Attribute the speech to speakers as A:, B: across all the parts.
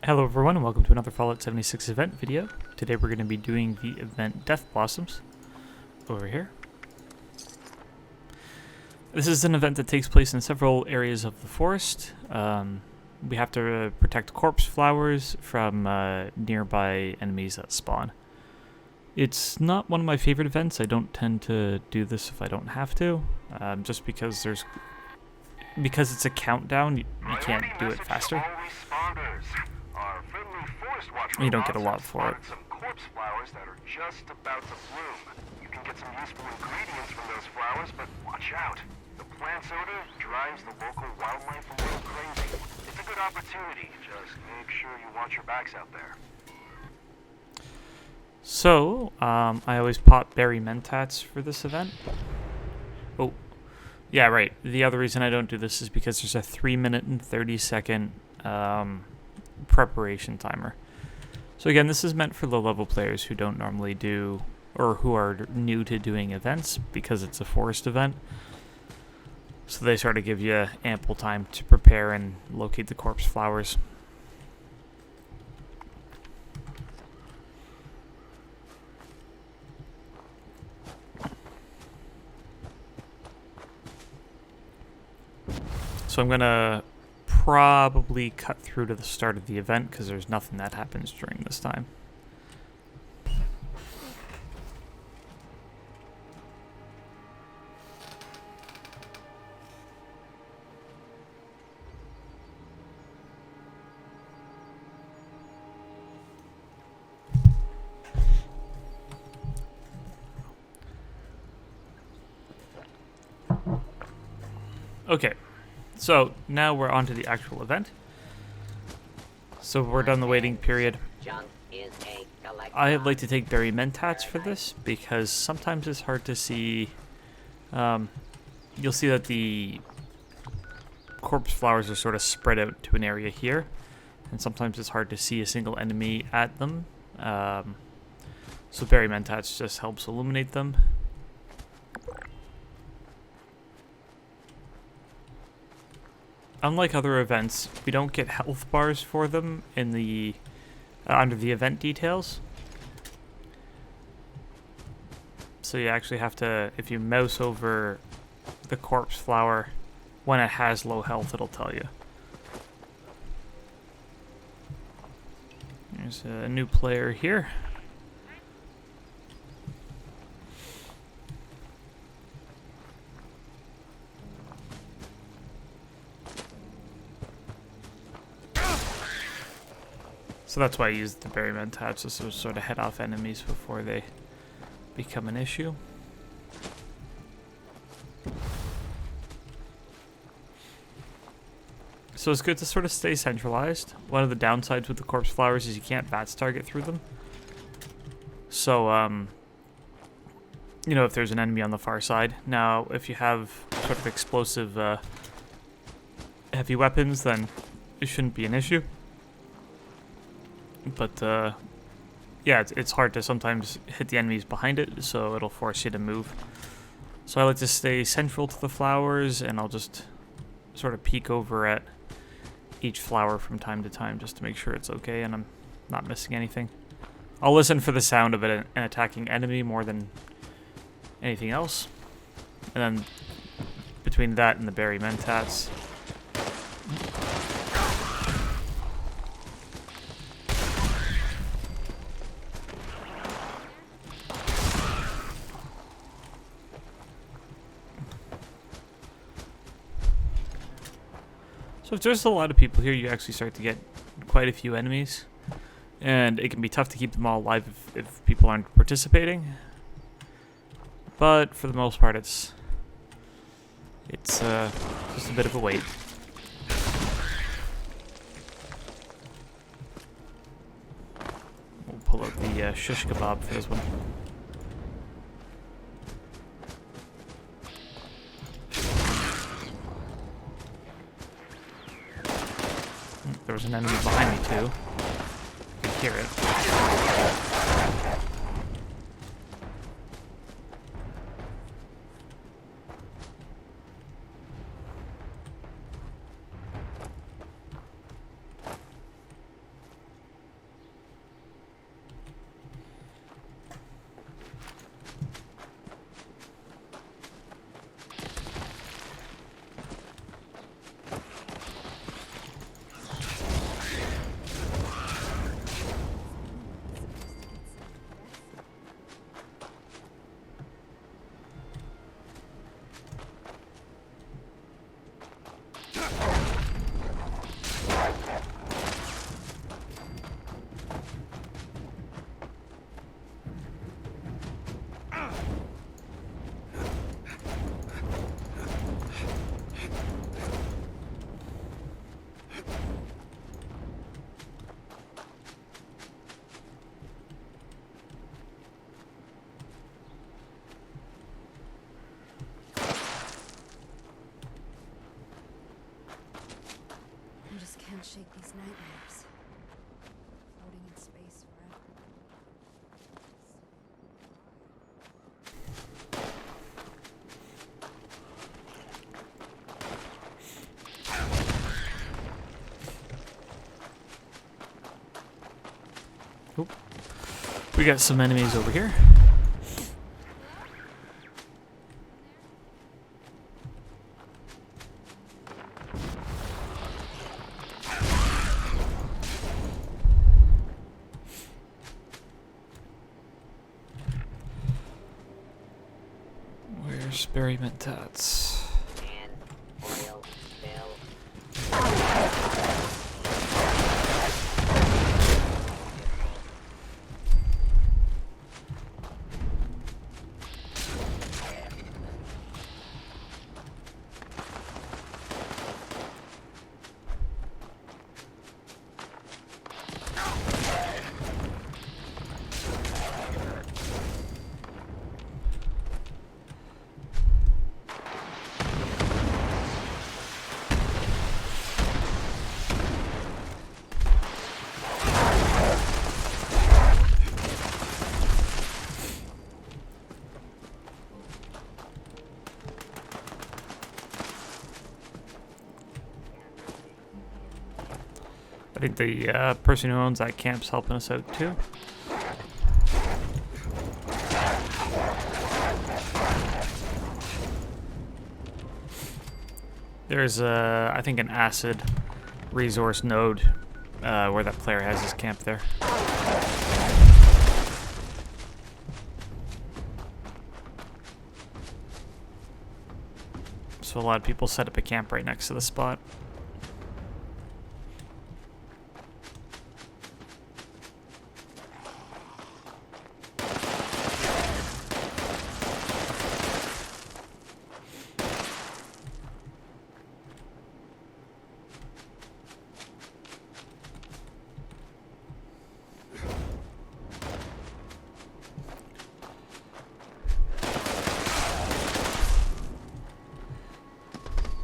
A: Hello everyone and welcome to another Fallout 76 event video. Today we're going to be doing the event Death Blossoms over here. This is an event that takes place in several areas of the forest. We have to protect corpse flowers from nearby enemies that spawn. It's not one of my favorite events. I don't tend to do this if I don't have to, just because it's a countdown, you can't do it faster. You don't get a lot for it.
B: Some corpse flowers that are just about to bloom. You can get some useful ingredients from those flowers, but watch out. The plant's odor drives the local wildlife a little crazy. It's a good opportunity. Just make sure you watch your backs out there.
A: So, I always pop berry mentats for this event. Oh, yeah, right. The other reason I don't do this is because there's a 3-minute and 30-second preparation timer. So again, this is meant for low-level players who don't normally do, or who are new to doing events because it's a forest event. So they sort of give you ample time to prepare and locate the corpse flowers. So I'm gonna probably cut through to the start of the event because there's nothing that happens during this time. Okay. So, now we're on to the actual event. So we're done the waiting period. I like to take berry mentats for this because sometimes it's hard to see. You'll see that the corpse flowers are sort of spread out to an area here, and sometimes it's hard to see a single enemy at them. So berry mentats just helps illuminate them. Unlike other events, we don't get health bars for them in the under the event details. So you actually have to, if you mouse over the corpse flower, when it has low health, it'll tell you. There's a new player here. So that's why I use the berry mentats, just to sort of head off enemies before they become an issue. So it's good to sort of stay centralized. One of the downsides with the corpse flowers is you can't VATS target through them. So, you know, if there's an enemy on the far side. Now, if you have sort of explosive heavy weapons, then it shouldn't be an issue. But, yeah, it's hard to sometimes hit the enemies behind it, so it'll force you to move. So I like to stay central to the flowers, and I'll just sort of peek over at each flower from time to time just to make sure it's okay and I'm not missing anything. I'll listen for the sound of an attacking enemy more than anything else. And then between that and the berry mentats, so if there's a lot of people here, you actually start to get quite a few enemies. And it can be tough to keep them all alive if people aren't participating. But for the most part, it's just a bit of a wait. We'll pull out the shish kebab for this one. There was an enemy behind me too. I could hear it. Oop. We got some enemies over here. Where's Barry Mentats? I think the person who owns that camp's helping us out too. There's I think an acid resource node where that player has his camp there. So a lot of people set up a camp right next to the spot.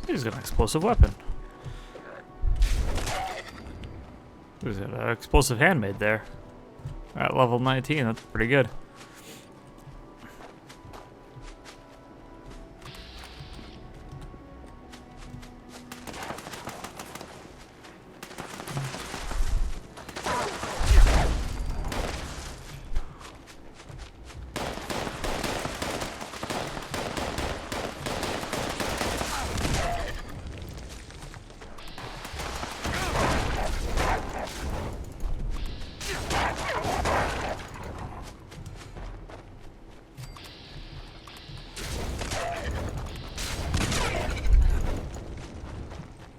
A: He's got an explosive weapon. Who's got an explosive handmade there? At level 19, that's pretty good.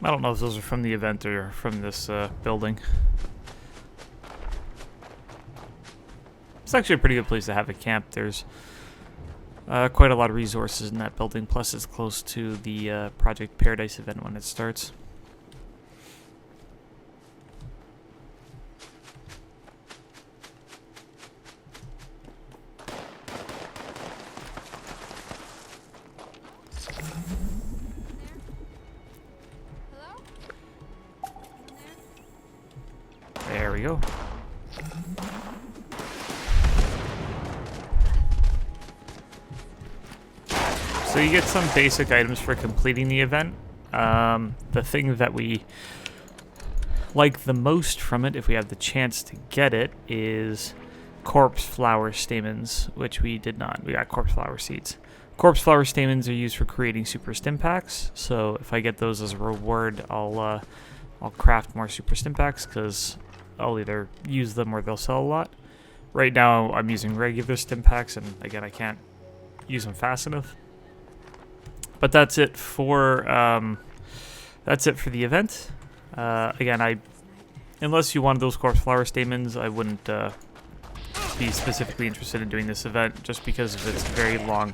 A: I don't know if those are from the event or from this building. It's actually a pretty good place to have a camp. There's quite a lot of resources in that building, plus it's close to the Project Paradise event when it starts. There we go. So you get some basic items for completing the event. The thing that we like the most from it, if we have the chance to get it, is corpse flower stamens, which we did not. We got corpse flower seeds. Corpse flower stamens are used for creating super stim packs, so if I get those as a reward, I'll craft more super stim packs, because I'll either use them or they'll sell a lot. Right now I'm using regular stim packs, and again I can't use them fast enough. But that's it for the event. Again, unless you wanted those corpse flower stamens, I wouldn't be specifically interested in doing this event, just because of its very long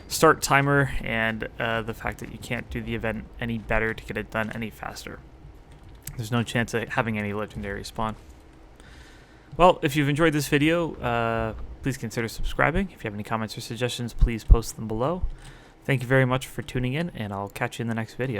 A: start timer and the fact that you can't do the event any better to get it done any faster. There's no chance of having any legendary spawn. Well, if you've enjoyed this video, please consider subscribing. If you have any comments or suggestions, please post them below. Thank you very much for tuning in, and I'll catch you in the next video.